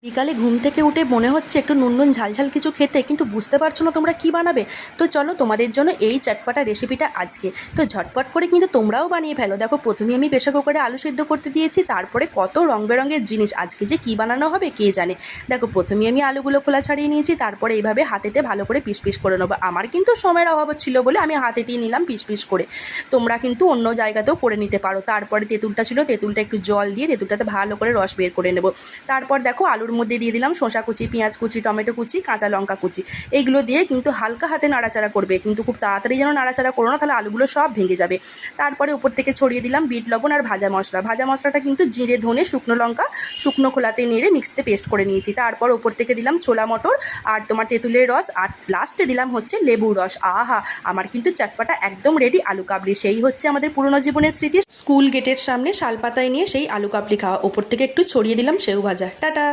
বিকালে ঘুম থেকে উঠে মনে হচ্ছে একটু নুন নুন ঝাল ঝাল কিছু খেতে, কিন্তু বুঝতে পারছো না তোমরা কি বানাবে। তো চলো তোমাদের জন্য এই চটপটা রেসিপিটা আজকে। তো ঝটপট করে কিন্তু তোমরাও বানিয়ে ফেলো। দেখো প্রথমে আমি প্রেসার কুকারে আলু সিদ্ধ করতে দিয়েছি, তারপরে কত রং বেরঙের জিনিস, আজকে যে কী বানানো হবে কে জানে। দেখো প্রথমে আমি আলুগুলো খোলা ছাড়িয়ে নিয়েছি, তারপরে এইভাবে হাতেতে ভালো করে পিস পিস করে নেবো। আমার কিন্তু সময়ের অভাব ছিল বলে আমি হাতেতেই নিলাম পিস পিস করে। তোমরা কিন্তু অন্য জায়গাতেও করে নিতে পারো। তারপরে তেঁতুলটা ছিল, তেঁতুলটা একটু জল দিয়ে তেঁতুলটাতে ভালো করে রস বের করে নেবো। তারপর দেখো আলুর মধ্যে দিয়ে দিলাম শসা কুচি, পেঁয়াজ কুচি, টমেটো কুচি, কাঁচা লঙ্কা কুচি। এইগুলো দিয়ে কিন্তু হালকা হাতে নাড়াচাড়া করবে, কিন্তু খুব তাড়াতাড়ি যেন নাড়াচাড়া করো না, তাহলে আলুগুলো সব ভেঙে যাবে। তারপরে উপর থেকে ছড়িয়ে দিলাম বিট লবণ আর ভাজা মশলা। ভাজা মশলাটা কিন্তু জিরে ধনে শুকনো লঙ্কা শুকনো খোলাতে নেড়ে মিক্সিতে পেস্ট করে নিয়েছি। তারপর উপর থেকে দিলাম ছোলা মটর আর তোমার তেঁতুলের রস, আর লাস্টে দিলাম হচ্ছে লেবুর রস। আহা, আমার কিন্তু চটপটা একদম রেডি আলু কাবলি। সেই হচ্ছে আমাদের পুরনো জীবনের স্মৃতি, স্কুল গেটের সামনে শালপাতায় নিয়ে সেই আলু কাবলি খাওয়া। ওপর থেকে একটু ছড়িয়ে দিলাম সেও ভাজা। টাটা।